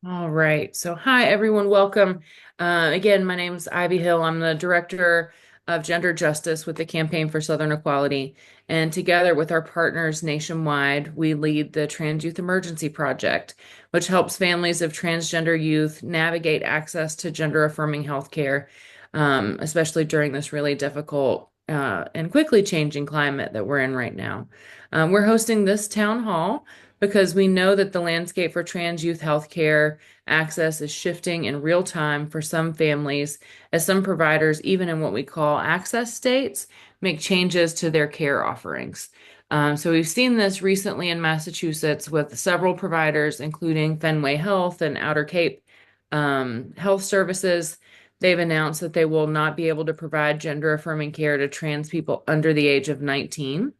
All right. So, hi, everyone. Welcome. Again, my name is Ivy Hill. I'm the Director of Gender Justice with the Campaign for Southern Equality. And together with our partners nationwide, we lead the Trans Youth Emergency Project, which helps families of transgender youth navigate access to gender-affirming healthcare, especially during this really difficult and quickly changing climate that we're in right now. We're hosting this town hall because we know that the landscape for trans youth healthcare access is shifting in real time for some families, as some providers, even in what we call access states, make changes to their care offerings. So we've seen this recently in Massachusetts with several providers, including Fenway Health and Outer Cape Health Services. They've announced that they will not be able to provide gender affirming care to trans people under the age of 19.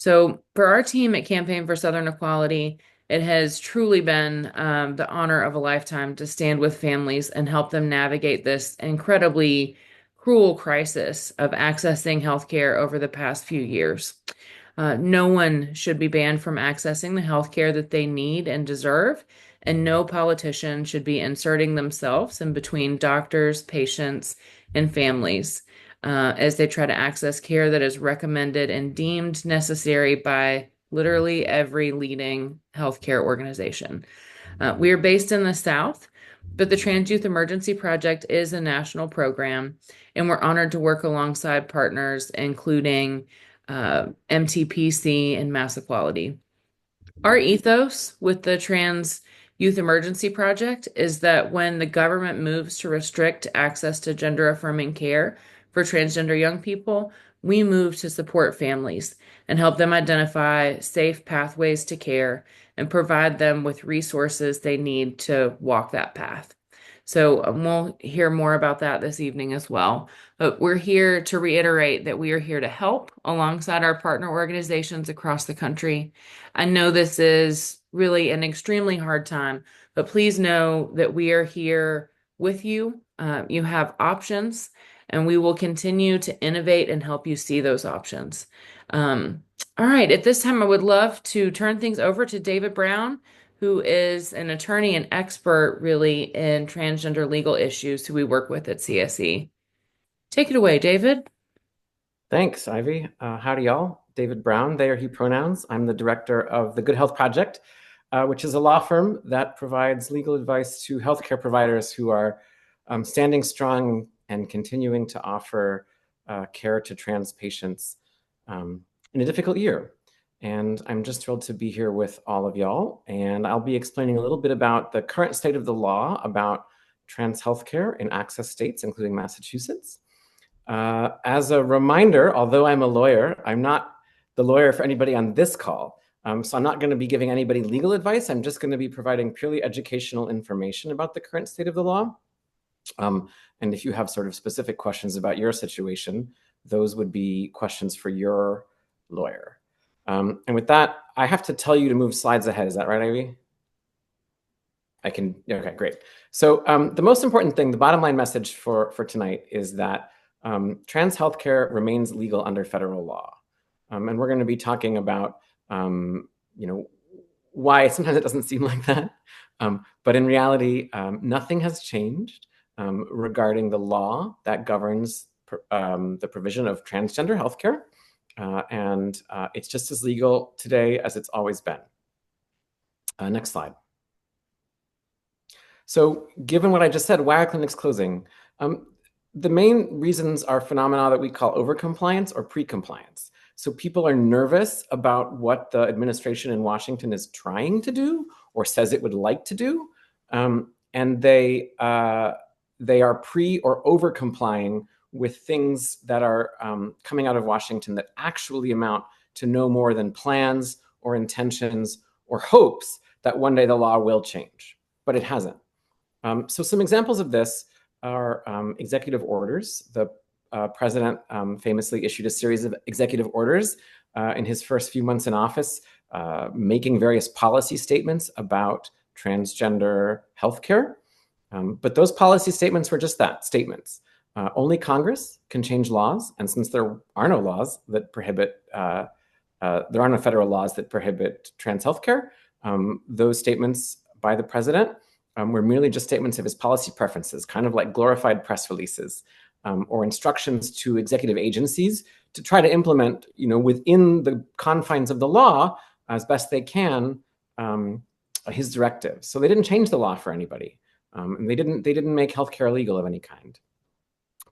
So, for our team at Campaign for Southern Equality, it has truly been the honor of a lifetime to stand with families and help them navigate this incredibly cruel crisis of accessing healthcare over the past few years. No one should be banned from accessing the healthcare that they need and deserve, and no politician should be inserting themselves in between doctors, patients, and families as they try to access care that is recommended and deemed necessary by literally every leading healthcare organization. We are based in the South, but the Trans Youth Emergency Project is a national program, and we're honored to work alongside partners, including MTPC and MassEquality. Our ethos with the Trans Youth Emergency Project is that when the government moves to restrict access to gender affirming care for transgender young people, we move to support families and help them identify safe pathways to care and provide them with resources they need to walk that path. So we'll hear more about that this evening as well. But we're here to reiterate that we are here to help alongside our partner organizations across the country. I know this is really an extremely hard time, but please know that we are here with you. You have options, and we will continue to innovate and help you see those options. All right, at this time, I would love to turn things over to David Brown, who is an attorney and expert really in transgender legal issues who we work with at CSE. Take it away, David. Thanks, Ivy. Howdy, y'all. David Brown, they are he pronouns. I'm the director of the Good Health Project, which is a law firm that provides legal advice to healthcare providers who are standing strong and continuing to offer care to trans patients in a difficult year. And I'm just thrilled to be here with all of y'all. And I'll be explaining a little bit about the current state of the law about trans healthcare in access states, including Massachusetts. As a reminder, although I'm a lawyer, I'm not the lawyer for anybody on this call. So I'm not going to be giving anybody legal advice. I'm just going to be providing purely educational information about the current state of the law. And if you have sort of specific questions about your situation, those would be questions for your lawyer. And with that, I have to tell you to move slides ahead. Is that right, Ivy? I can. Okay, great. So the most important thing, the bottom line message for tonight is that trans healthcare remains legal under federal law. And we're going to be talking about, why sometimes it doesn't seem like that. But in reality, nothing has changed regarding the law that governs the provision of transgender healthcare. And it's just as legal today as it's always been. Next slide. So given what I just said, why are clinics closing? The main reasons are phenomena that we call overcompliance or pre-compliance. So people are nervous about what the administration in Washington is trying to do or says it would like to do. And they are pre or over complying with things that are coming out of Washington that actually amount to no more than plans or intentions or hopes that one day the law will change, but it hasn't. So some examples of this are executive orders. The president famously issued a series of executive orders in his first few months in office, making various policy statements about transgender healthcare. But those policy statements were just that, statements. Only Congress can change laws, and since there are no laws that prohibit, there are no federal laws that prohibit trans healthcare, those statements by the president were merely just statements of his policy preferences, kind of like glorified press releases, or instructions to executive agencies to try to implement, within the confines of the law as best they can, his directives. So they didn't change the law for anybody, and they didn't make healthcare illegal of any kind.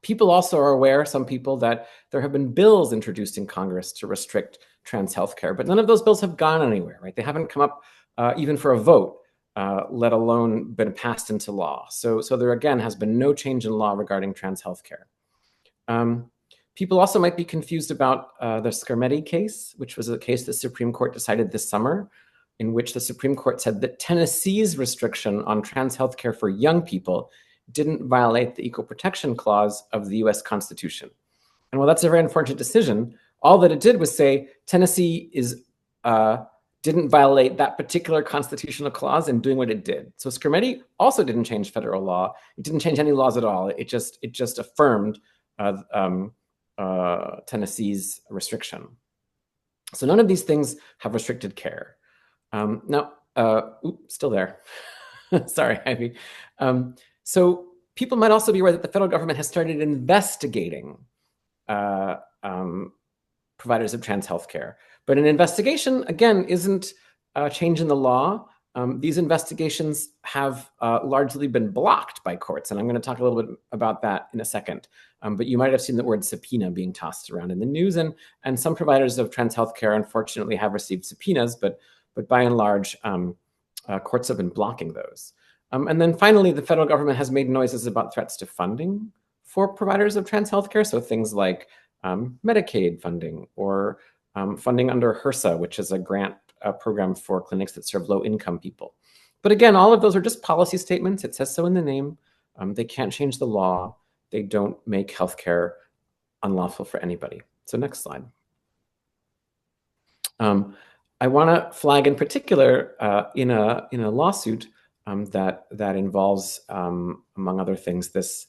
People also are aware, some people, that there have been bills introduced in Congress to restrict trans healthcare, but none of those bills have gone anywhere, right? They haven't come up even for a vote, let alone been passed into law. So there, again, has been no change in law regarding trans healthcare. People also might be confused about the Scarmetti case, which was a case the Supreme Court decided this summer, in which the Supreme Court said that Tennessee's restriction on trans healthcare for young people didn't violate the Equal Protection Clause of the US Constitution. And while that's a very unfortunate decision, all that it did was say Tennessee didn't violate that particular constitutional clause in doing what it did. So Scarmetti also didn't change federal law. It didn't change any laws at all. It just affirmed Tennessee's restriction. So none of these things have restricted care. Still there. Sorry, Ivy. So people might also be aware that the federal government has started investigating providers of trans healthcare. But an investigation, again, isn't a change in the law. These investigations have largely been blocked by courts, and I'm going to talk a little bit about that in a second. But you might have seen the word subpoena being tossed around in the news, and some providers of trans healthcare, unfortunately, have received subpoenas, but by and large, courts have been blocking those. And then finally, the federal government has made noises about threats to funding for providers of trans healthcare. So things like Medicaid funding, or funding under HRSA, which is a grant program for clinics that serve low-income people. But again, all of those are just policy statements. It says so in the name. They can't change the law. They don't make healthcare unlawful for anybody. So next slide. I want to flag in particular in a lawsuit that involves, among other things, this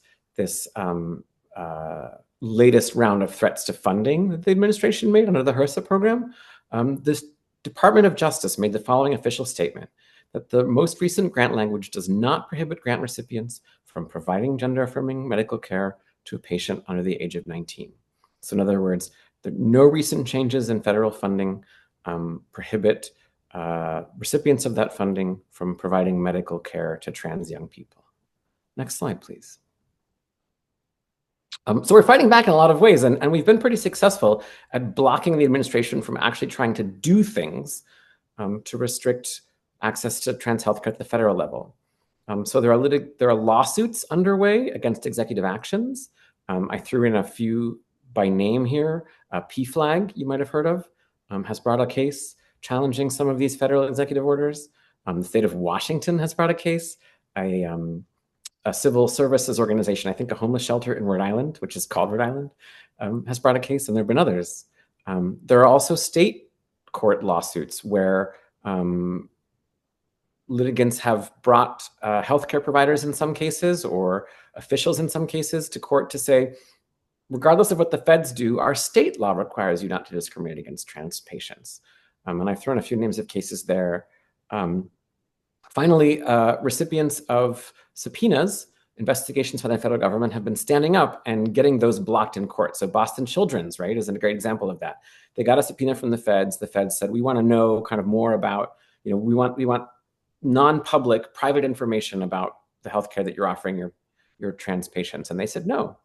latest round of threats to funding that the administration made under the HRSA program. This Department of Justice made the following official statement: that the most recent grant language does not prohibit grant recipients from providing gender-affirming medical care to a patient under the age of 19. So in other words, no recent changes in federal funding prohibit recipients of that funding from providing medical care to trans young people. Next slide, please. So we're fighting back in a lot of ways, and we've been pretty successful at blocking the administration from actually trying to do things to restrict access to trans healthcare at the federal level. So there are lawsuits underway against executive actions. I threw in a few by name here. PFLAG, you might have heard of, has brought a case challenging some of these federal executive orders. The state of Washington has brought a case. A civil services organization, I think a homeless shelter in Rhode Island, which is called Rhode Island, has brought a case, and there have been others. There are also state court lawsuits where litigants have brought healthcare providers in some cases, or officials in some cases, to court to say, regardless of what the feds do, our state law requires you not to discriminate against trans patients. And I've thrown a few names of cases there. Finally, recipients of subpoenas, investigations by the federal government, have been standing up and getting those blocked in court. So Boston Children's, right, is a great example of that. They got a subpoena from the feds. The feds said, we want to know kind of more about, we want non-public, private information about the healthcare that you're offering your trans patients. And they said, no,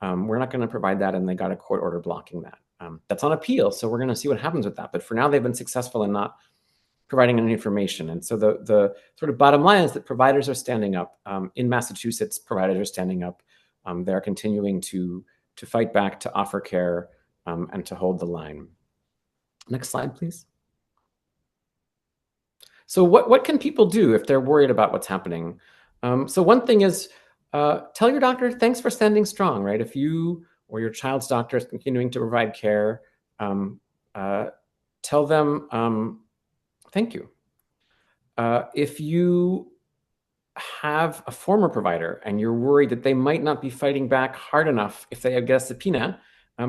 we're not going to provide that. And they got a court order blocking that. That's on appeal. So we're going to see what happens with that. But for now, they've been successful in not providing any information. And so the sort of bottom line is that providers are standing up. In Massachusetts, providers are standing up. They're continuing to fight back, to offer care, and to hold the line. Next slide, please. So what can people do if they're worried about what's happening? So one thing is, tell your doctor, thanks for standing strong, right? If you or your child's doctor is continuing to provide care, tell them, thank you. If you have a former provider and you're worried that they might not be fighting back hard enough if they get a subpoena,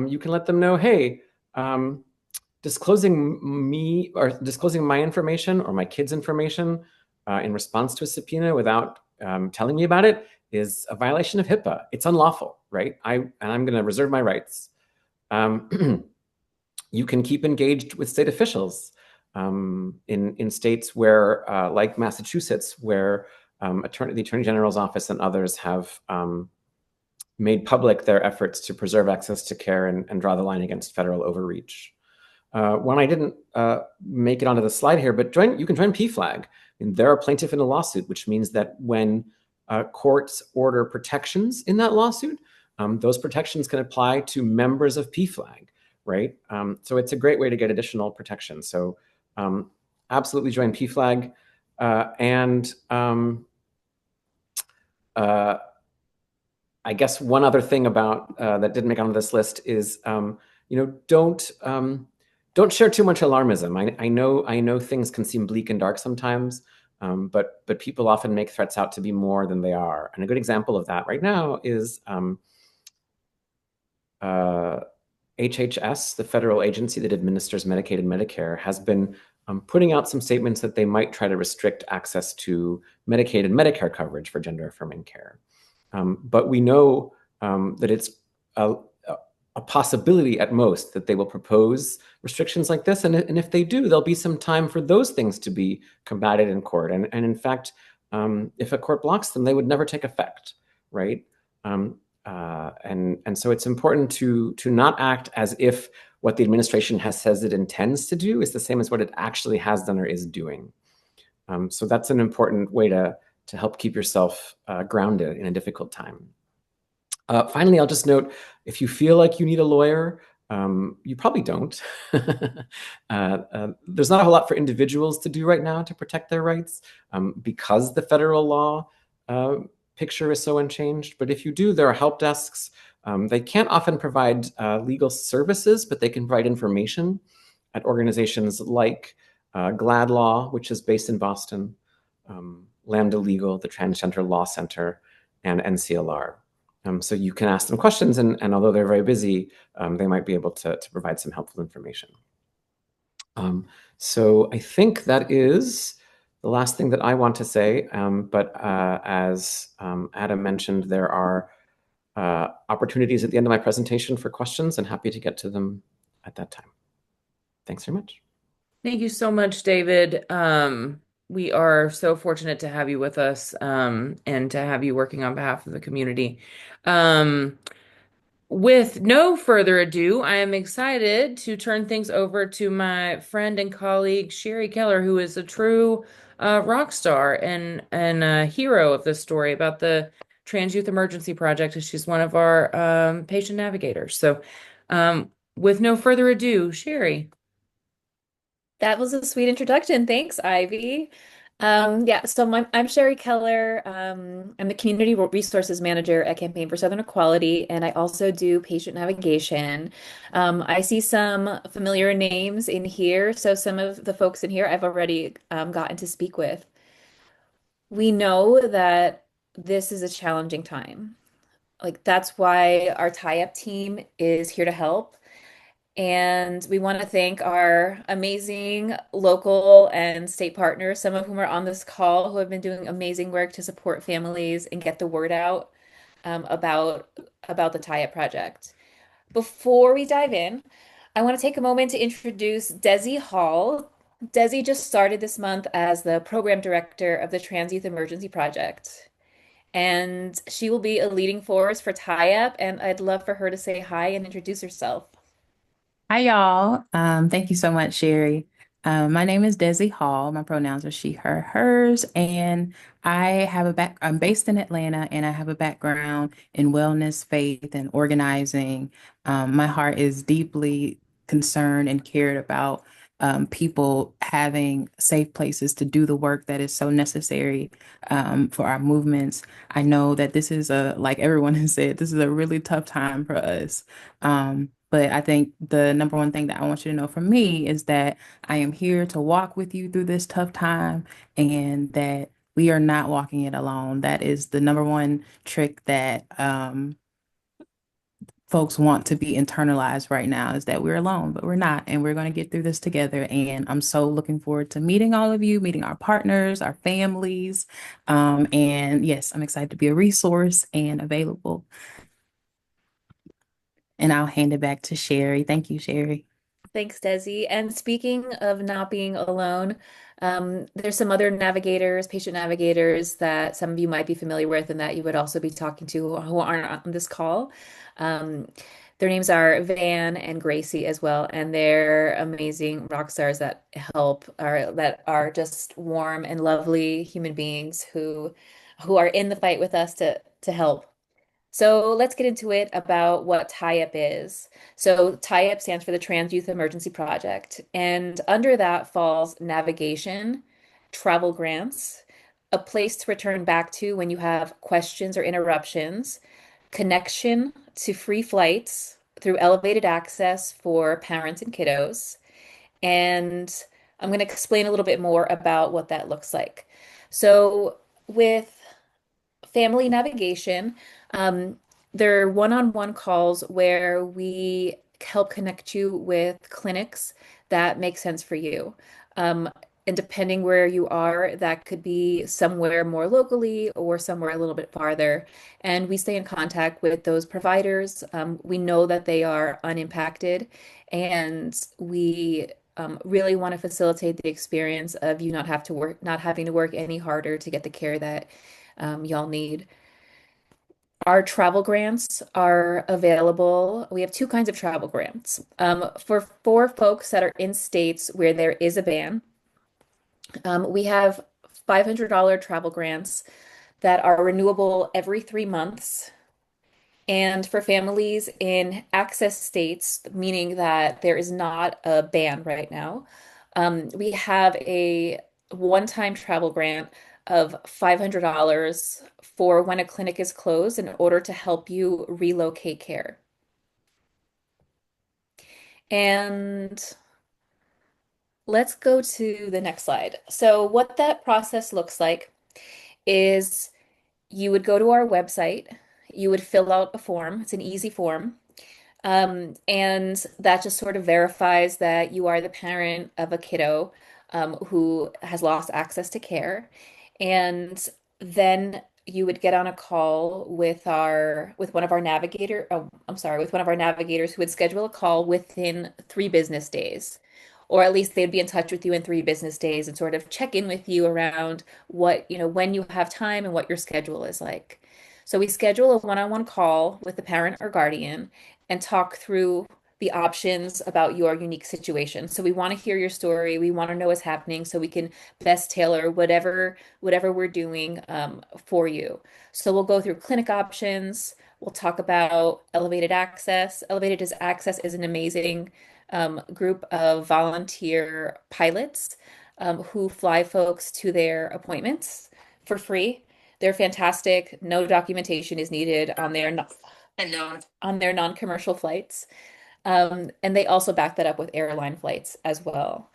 you can let them know, hey, disclosing my information or my kid's information in response to a subpoena without telling me about it is a violation of HIPAA. It's unlawful, right? I'm going to reserve my rights. You can keep engaged with state officials in states where, like Massachusetts, where the Attorney General's office and others have made public their efforts to preserve access to care and draw the line against federal overreach. One I didn't make it onto the slide here, but you can join PFLAG. I mean, they're a plaintiff in a lawsuit, which means that when courts order protections in that lawsuit, those protections can apply to members of PFLAG, right? So it's a great way to get additional protection. So absolutely join PFLAG. And I guess one other thing about that didn't make it on this list is, don't share too much alarmism. I know things can seem bleak and dark sometimes, but people often make threats out to be more than they are. And a good example of that right now is HHS, the federal agency that administers Medicaid and Medicare, has been putting out some statements that they might try to restrict access to Medicaid and Medicare coverage for gender-affirming care. But we know that it's a possibility at most that they will propose restrictions like this. And if they do, there'll be some time for those things to be combated in court. And in fact, if a court blocks them, they would never take effect, right? And so it's important to not act as if what the administration says it intends to do is the same as what it actually has done or is doing. So that's an important way to help keep yourself grounded in a difficult time. Finally, I'll just note, if you feel like you need a lawyer, you probably don't. There's not a whole lot for individuals to do right now to protect their rights because the federal law picture is so unchanged. But if you do, there are help desks. They can't often provide legal services, but they can provide information at organizations like GLAD Law, which is based in Boston, Lambda Legal, the Transgender Law Center, and NCLR. So you can ask them questions, and although they're very busy, they might be able to provide some helpful information. So I think that is the last thing that I want to say. But as Adam mentioned, there are opportunities at the end of my presentation for questions, and happy to get to them at that time. Thanks very much. Thank you so much, David. We are so fortunate to have you with us, and to have you working on behalf of the community. With no further ado, I am excited to turn things over to my friend and colleague, Sherry Keller, who is a true rock star and a hero of this story about the Trans Youth Emergency Project. She's one of our patient navigators. So, with no further ado, Sherry. That was a sweet introduction. Thanks, Ivy. Yeah, so I'm Sherry Keller. I'm the Community Resources Manager at Campaign for Southern Equality, and I also do patient navigation. I see some familiar names in here, so some of the folks in here I've already gotten to speak with. We know that this is a challenging time. Like, that's why our tie-up team is here to help. And we want to thank our amazing local and state partners, some of whom are on this call, who have been doing amazing work to support families and get the word out about the Tie Up Project. Before we dive in, I want to take a moment to introduce Desi Hall. Desi just started this month as the program director of the Trans Youth Emergency Project. And she will be a leading force for Tie Up, and I'd love for her to say hi and introduce herself. Hi, y'all. Thank you so much, Sherry. My name is Desi Hall. My pronouns are she, her, hers, and I'm based in Atlanta, and I have a background in wellness, faith, and organizing. My heart is deeply concerned and cared about people having safe places to do the work that is so necessary for our movements. I know that this is like everyone has said, this is a really tough time for us. But I think the number one thing that I want you to know from me is that I am here to walk with you through this tough time, and that we are not walking it alone. That is the number one trick that folks want to be internalized right now is that we're alone, but we're not, and we're going to get through this together. And I'm so looking forward to meeting all of you, meeting our partners, our families. And yes, I'm excited to be a resource and available. And I'll hand it back to Sherry. Thank you, Sherry. Thanks, Desi. And speaking of not being alone, there's some other navigators, patient navigators that some of you might be familiar with and that you would also be talking to who aren't on this call. Um, their names are Van and Gracie as well, and they're amazing rock stars that that are just warm and lovely human beings who are in the fight with us to help. So let's get into it about what TIUP is. So TIUP stands for the Trans Youth Emergency Project, and under that falls navigation, travel grants, a place to return back to when you have questions or interruptions, connection to free flights through elevated access for parents and kiddos. And I'm going to explain a little bit more about what that looks like. So with family navigation. Um, they're one-on-one calls where we help connect you with clinics that make sense for you. Um, and depending where you are, that could be somewhere more locally or somewhere a little bit farther. And we stay in contact with those providers. We know that they are unimpacted, and we really want to facilitate the experience of you not having to work any harder to get the care that y'all need. Our travel grants are available. We have two kinds of travel grants. For folks that are in states where there is a ban, we have $500 travel grants that are renewable every 3 months. And for families in access states, meaning that there is not a ban right now, we have a one-time travel grant of $500 for when a clinic is closed in order to help you relocate care. And let's go to the next slide. So what that process looks like is you would go to our website, you would fill out a form. It's an easy form. And that just sort of verifies that you are the parent of a kiddo who has lost access to care. And then you would get on a call with one of our with one of our navigators who would schedule a call within 3 business days. Or at least they'd be in touch with you in 3 business days and sort of check in with you around when you have time and what your schedule is like. So we schedule a one-on-one call with the parent or guardian and talk through the options about your unique situation. So we want to hear your story. We want to know what's happening so we can best tailor whatever we're doing for you. So we'll go through clinic options. We'll talk about elevated access. Access is an amazing group of volunteer pilots who fly folks to their appointments for free. They're fantastic. No documentation is needed on their non-commercial flights. And they also back that up with airline flights as well.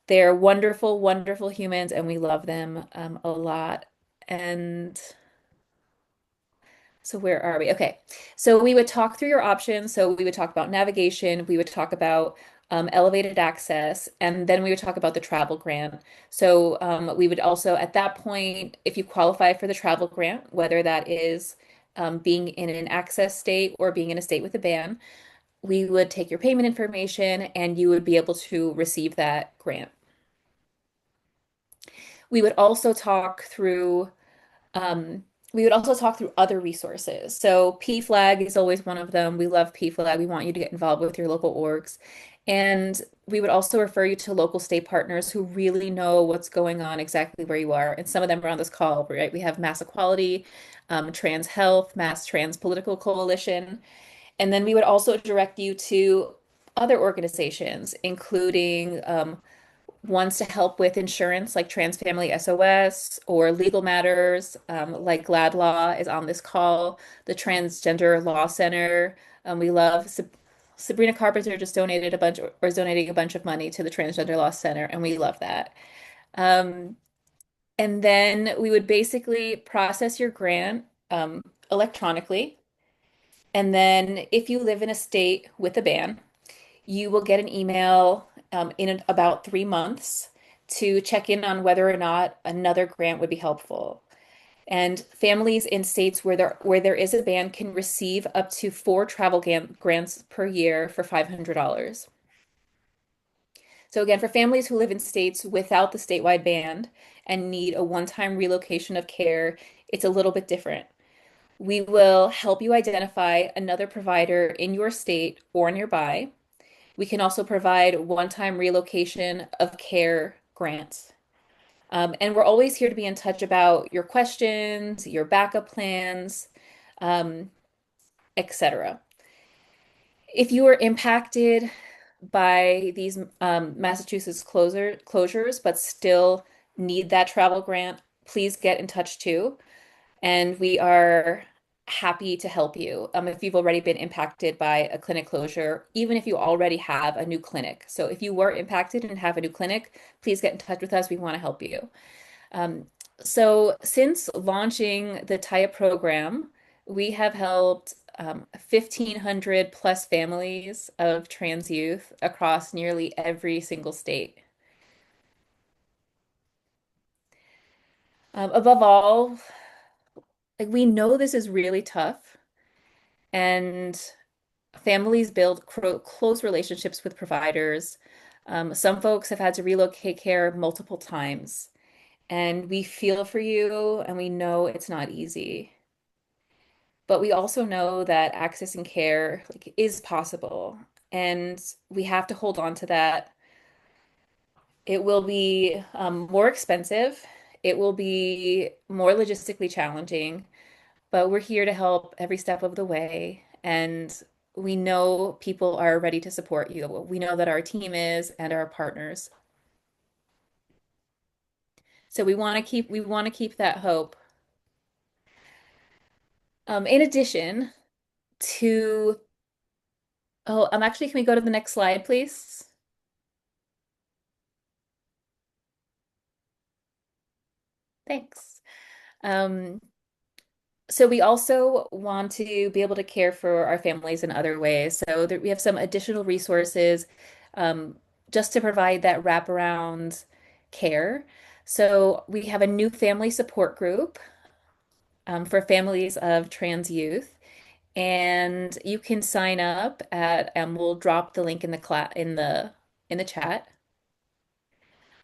They're wonderful, wonderful humans, and we love them a lot. And so where are we? Okay. So we would talk through your options. So we would talk about navigation. We would talk about elevated access, and then we would talk about the travel grant. So we would also, at that point, if you qualify for the travel grant, whether that is being in an access state or being in a state with a ban, we would take your payment information and you would be able to receive that grant. We would also talk through um, we would also talk through other resources. So PFLAG is always one of them. We love PFLAG. We want you to get involved with your local orgs. And we would also refer you to local state partners who really know what's going on exactly where you are. And some of them are on this call, right? We have MassEquality, TransHealth, Mass Trans Political Coalition. And then we would also direct you to other organizations, including ones to help with insurance like Trans Family SOS or legal matters like Glad Law is on this call, the Transgender Law Center. We love Sabrina Carpenter just donated a bunch or is donating a bunch of money to the Transgender Law Center, and we love that. Um, and then we would basically process your grant electronically. And then if you live in a state with a ban, you will get an email in about 3 months to check in on whether or not another grant would be helpful. And families in states where there is a ban can receive up to four travel grants per year for $500. So again, for families who live in states without the statewide ban and need a one-time relocation of care, it's a little bit different. We will help you identify another provider in your state or nearby. We can also provide one-time relocation of care grants. And we're always here to be in touch about your questions, your backup plans, um, etc. If you are impacted by these Massachusetts closures, but still need that travel grant, please get in touch too. And we are happy to help you if you've already been impacted by a clinic closure, even if you already have a new clinic. So if you were impacted and have a new clinic, please get in touch with us. We want to help you. Um, so since launching the TIA program, we have helped 1,500 plus families of trans youth across nearly every single state. Above all, like we know this is really tough, and families build close relationships with providers. Some folks have had to relocate care multiple times, and we feel for you, and we know it's not easy. But we also know that accessing care like is possible, and we have to hold on to that. It will be more expensive. It will be more logistically challenging, but we're here to help every step of the way. And we know people are ready to support you. We know that our team is and our partners. So we want to keep that hope. In addition to, actually, can we go to the next slide, please? Thanks. Um, so we also want to be able to care for our families in other ways. So there, we have some additional resources um, just to provide that wraparound care. So we have a new family support group for families of trans youth, and you can sign up at. We'll drop the link in the in the chat.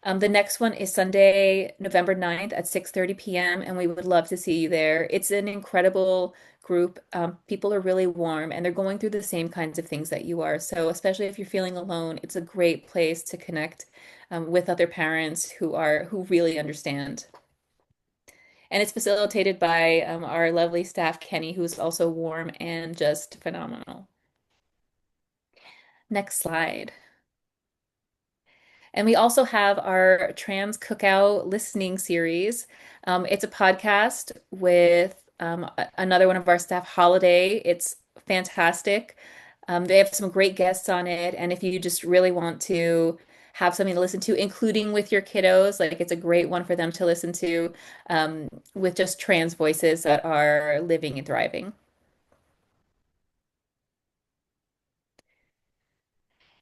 The next one is Sunday, November 9th at 6:30 p.m., and we would love to see you there. It's an incredible group. People are really warm and they're going through the same kinds of things that you are. So, especially if you're feeling alone, it's a great place to connect with other parents who really understand. And it's facilitated by our lovely staff, Kenny, who's also warm and just phenomenal. Next slide. And we also have our Trans Cookout listening series. It's a podcast with another one of our staff, Holiday. It's fantastic. They have some great guests on it. And if you just really want to have something to listen to, including with your kiddos, like it's a great one for them to listen to with just trans voices that are living and thriving.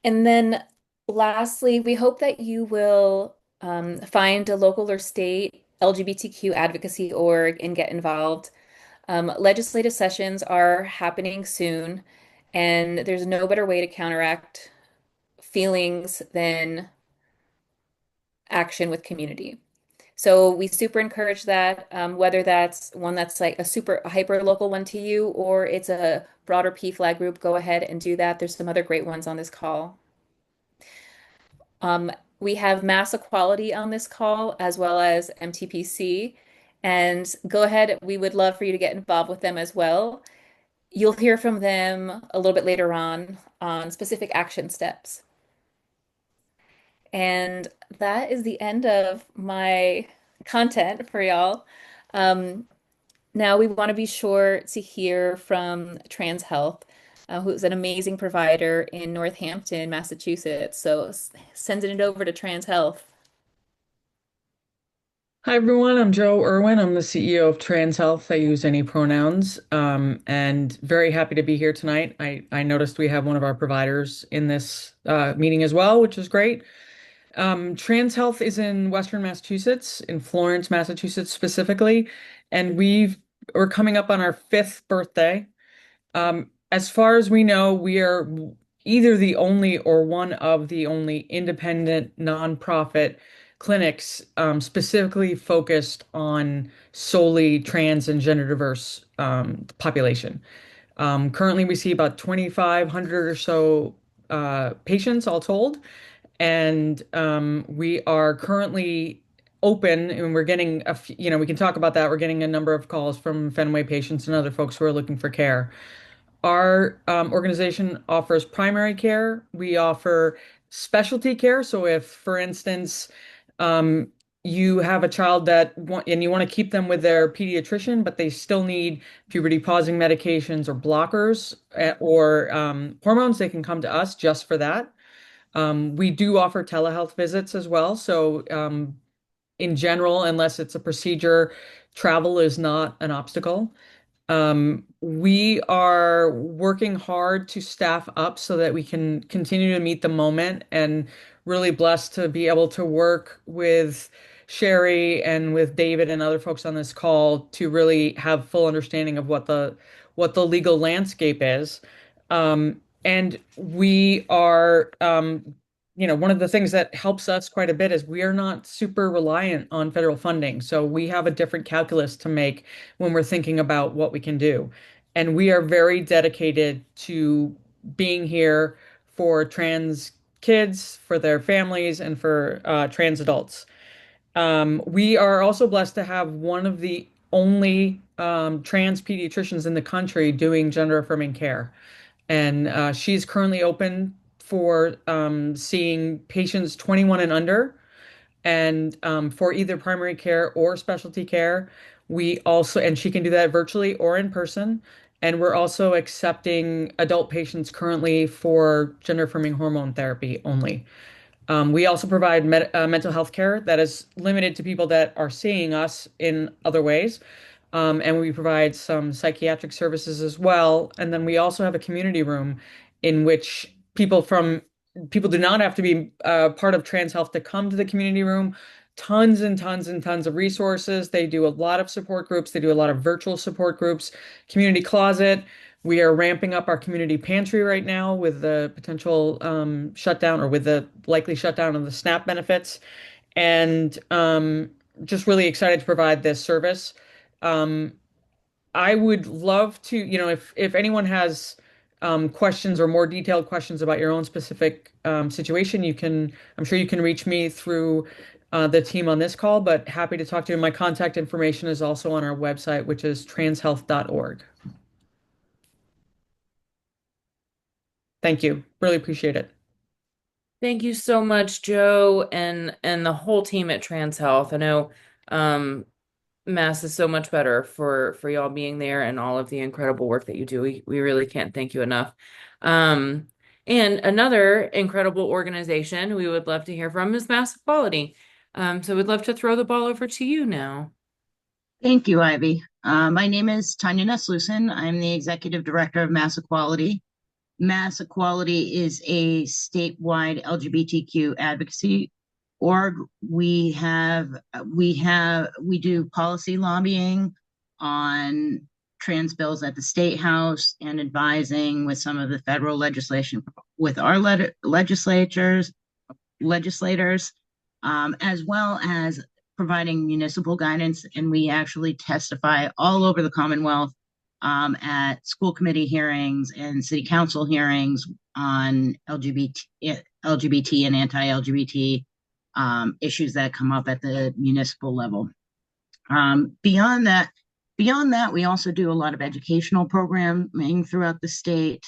And then lastly, we hope that you will find a local or state LGBTQ advocacy org and get involved. Legislative sessions are happening soon, and there's no better way to counteract feelings than action with community. So we super encourage that, whether that's one that's like a super hyper local one to you, or it's a broader PFLAG group, go ahead and do that. There's some other great ones on this call. We have MassEquality on this call as well as MTPC. And go ahead, we would love for you to get involved with them as well. You'll hear from them a little bit later on specific action steps. And that is the end of my content for y'all. Um, Now we want to be sure to hear from TransHealth, who's an amazing provider in Northampton, Massachusetts. So sending it over to TransHealth. Hi everyone, I'm Joe Irwin. I'm the CEO of TransHealth. I use any pronouns, and very happy to be here tonight. I noticed we have one of our providers in this meeting as well, which is great. TransHealth is in Western Massachusetts, in Florence, Massachusetts specifically, and we're coming up on our fifth birthday. As far as we know, we are either the only or one of the only independent nonprofit clinics specifically focused on solely trans and gender diverse population. Currently, we see about 2,500 or so patients all told, and we are currently open and we're getting we can talk about that. We're getting a number of calls from Fenway patients and other folks who are looking for care. Our organization offers primary care. We offer specialty care. So if, for instance, um, you have a child and you want to keep them with their pediatrician, but they still need puberty pausing medications or blockers or hormones, they can come to us just for that. We do offer telehealth visits as well. So in general, unless it's a procedure, travel is not an obstacle. We are working hard to staff up so that we can continue to meet the moment and really blessed to be able to work with Sherry and with David and other folks on this call to really have full understanding of what the legal landscape is. And we are one of the things that helps us quite a bit is we are not super reliant on federal funding. So we have a different calculus to make when we're thinking about what we can do. And we are very dedicated to being here for trans kids, for their families, and for trans adults. We are also blessed to have one of the only trans pediatricians in the country doing gender affirming care. And she's currently open for seeing patients 21 and under, and for either primary care or specialty care. And she can do that virtually or in person. And we're also accepting adult patients currently for gender affirming hormone therapy only. We also provide mental health care that is limited to people that are seeing us in other ways. And we provide some psychiatric services as well. And then we also have a community room in which people do not have to be part of TransHealth to come to the community room. Tons and tons and tons of resources. They do a lot of support groups. They do a lot of virtual support groups, community closet. We are ramping up our community pantry right now with the potential shutdown or with the likely shutdown of the SNAP benefits. And just really excited to provide this service. Um, I would love to, if anyone has questions or more detailed questions about your own specific situation, I'm sure you can reach me through the team on this call, but happy to talk to you. My contact information is also on our website, which is transhealth.org. Thank you. Really appreciate it. Thank you so much, Joe, and the whole team at TransHealth. I know um, Mass is so much better for y'all being there and all of the incredible work that you do. We really can't thank you enough. Um, and another incredible organization we would love to hear from is MassEquality. So we'd love to throw the ball over to you now. Thank you, Ivy. My name is Tanya Neslusin. I'm the executive director of MassEquality. MassEquality is a statewide LGBTQ advocacy org. We do policy lobbying on trans bills at the state house and advising with some of the federal legislation with our legislators, as well as providing municipal guidance. And we actually testify all over the Commonwealth at school committee hearings and city council hearings on LGBT and anti-LGBT issues that come up at the municipal level. Beyond that, we also do a lot of educational programming throughout the state,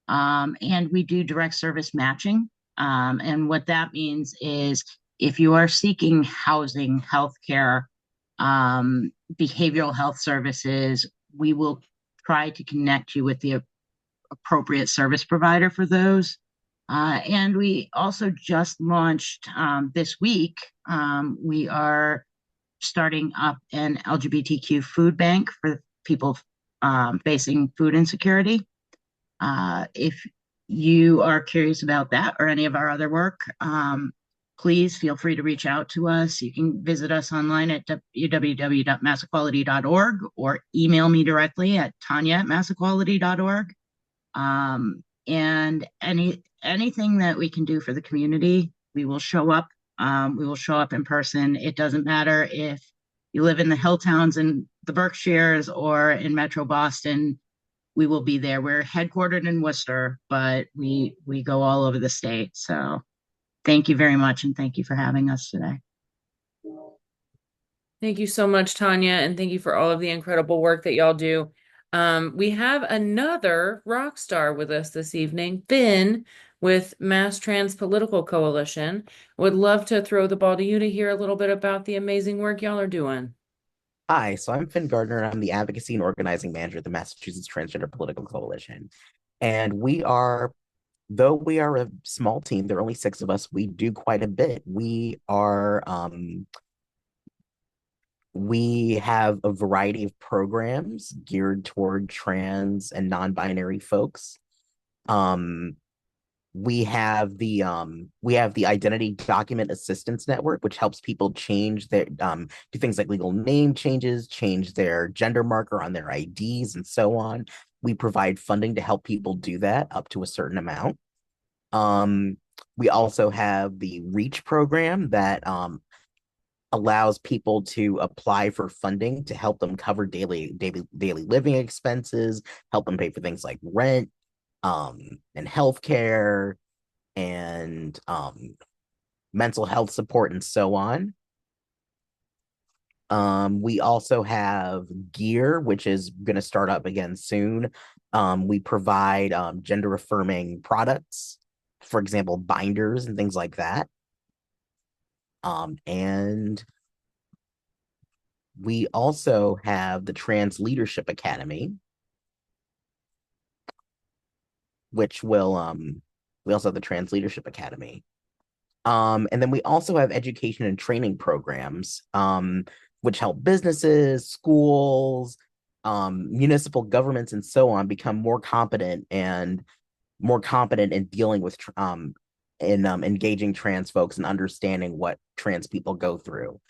and we do direct service matching. And what that means is if you are seeking housing, healthcare, behavioral health services, we will try to connect you with the appropriate service provider for those. And we also just launched this week. We are starting up an LGBTQ food bank for people facing food insecurity. If you are curious about that or any of our other work, please feel free to reach out to us. You can visit us online at www.massequality.org or email me directly at tanya@massequality.org. And anything that we can do for the community, we will show up. We will show up in person. It doesn't matter if you live in the hill towns in the Berkshires or in Metro Boston. We will be there. We're headquartered in Worcester, but we go all over the state. So thank you very much, and thank you for having us today. Thank you so much, Tanya, and thank you for all of the incredible work that y'all do. We have another rock star with us this evening, Finn, with Mass Trans Political Coalition. Would love to throw the ball to you to hear a little bit about the amazing work y'all are doing. Hi, so I'm Finn Gardner, and I'm the Advocacy and Organizing Manager at the Massachusetts Transgender Political Coalition. And though we are a small team, there are only 6 of us, we do quite a bit. We have a variety of programs geared toward trans and non-binary folks. We have the Identity Document Assistance Network, which helps people change their do things like legal name changes, change their gender marker on their IDs, and so on. We provide funding to help people do that up to a certain amount. We also have the REACH program that allows people to apply for funding to help them cover daily living expenses, help them pay for things like rent, and healthcare, and mental health support, and so on. We also have GEAR, which is going to start up again soon. We provide gender-affirming products, for example, binders and things like that. And we also have the Trans Leadership Academy, which will we also have the Trans Leadership Academy. And then we also have education and training programs, which help businesses, schools, municipal governments, and so on become more competent in dealing with engaging trans folks and understanding what trans people go through.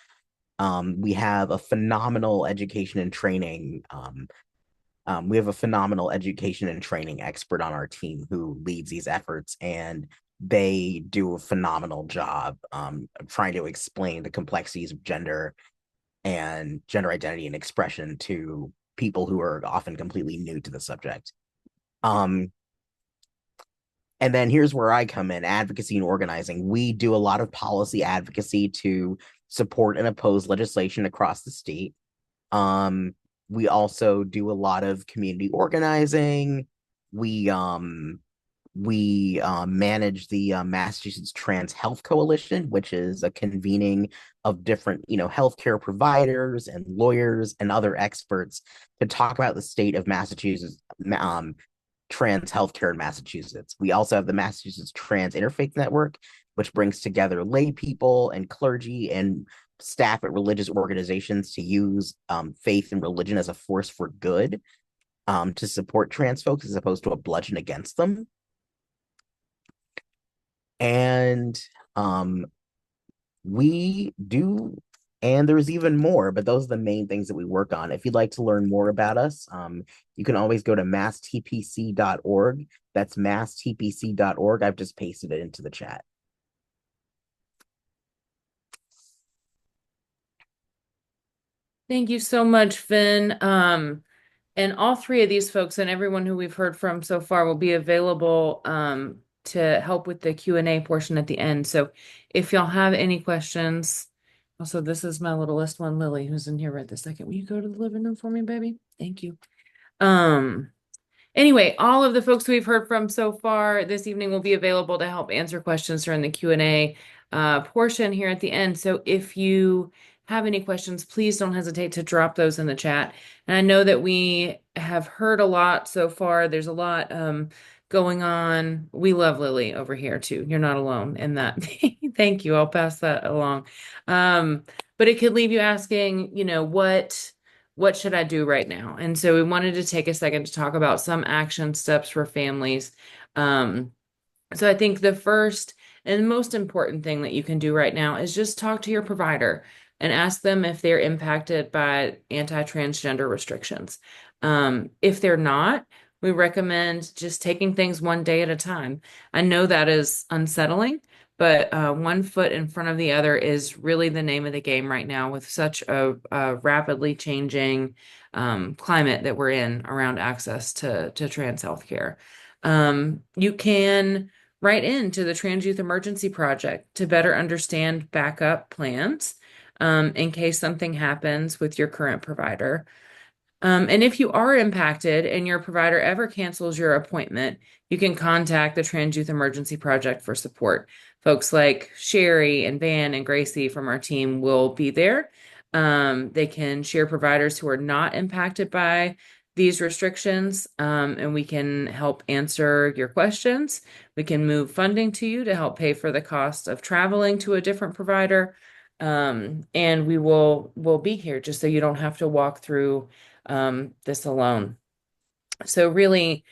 We have a phenomenal education and training expert on our team who leads these efforts, and they do a phenomenal job trying to explain the complexities of gender and gender identity and expression to people who are often completely new to the subject. And then here's where I come in, advocacy and organizing. We do a lot of policy advocacy to support and oppose legislation across the state. We also do a lot of community organizing. We manage the Massachusetts TransHealth Coalition, which is a convening of different, healthcare providers and lawyers and other experts to talk about the state of Massachusetts, trans healthcare in Massachusetts. We also have the Massachusetts Trans Interfaith Network, which brings together lay people and clergy and staff at religious organizations to use faith and religion as a force for good, to support trans folks as opposed to a bludgeon against them. And there's even more, but those are the main things that we work on. If you'd like to learn more about us, you can always go to masstpc.org. That's masstpc.org. I've just pasted it into the chat. Thank you so much, Finn. And all 3 of these folks and everyone who we've heard from so far will be available to help with the Q&A portion at the end. So if y'all have any questions, also this is my littlest one, Lily, who's in here right this second. Will you go to the living room for me, baby? Thank you. Anyway, all of the folks we've heard from so far this evening will be available to help answer questions during the Q&A portion here at the end. So if you have any questions, please don't hesitate to drop those in the chat. And I know that we have heard a lot so far. There's a lot going on. We love Lily over here too. You're not alone in that. Thank you. I'll pass that along. But but it could leave you asking, what should I do right now? And so we wanted to take a second to talk about some action steps for families. So I think the first and most important thing that you can do right now is just talk to your provider and ask them if they're impacted by anti-transgender restrictions. If they're not, we recommend just taking things one day at a time. I know that is unsettling, but one foot in front of the other is really the name of the game right now with such a rapidly changing climate that we're in around access to trans healthcare. You can write into the Trans Youth Emergency Project to better understand backup plans in case something happens with your current provider. And if you are impacted and your provider ever cancels your appointment, you can contact the Trans Youth Emergency Project for support. Folks like Sherry and Van and Gracie from our team will be there. They can share providers who are not impacted by these restrictions, and we can help answer your questions. We can move funding to you to help pay for the cost of traveling to a different provider. And we'll be here just so you don't have to walk through this alone. So really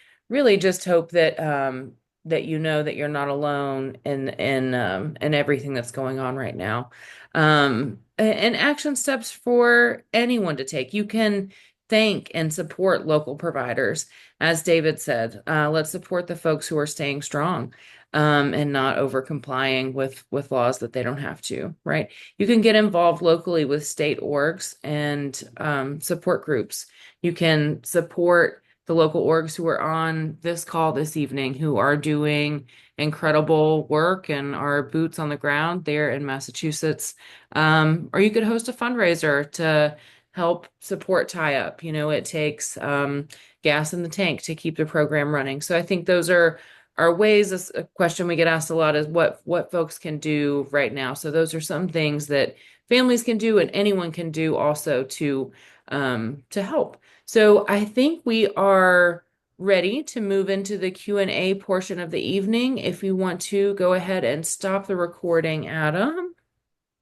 just hope that that you know that you're not alone in everything that's going on right now. And action steps for anyone to take. You can thank and support local providers. As David said, let's support the folks who are staying strong and not over complying with laws that they don't have to, right? You can get involved locally with state orgs and support groups. You can support the local orgs who are on this call this evening, who are doing incredible work and are boots on the ground there in Massachusetts. Or you could host a fundraiser to help support tie up. It takes gas in the tank to keep the program running. So I think those are ways. A question we get asked a lot is what folks can do right now. So those are some things that families can do and anyone can do also to help. So I think we are ready to move into the Q&A portion of the evening. If you want to go ahead and stop the recording, Adam.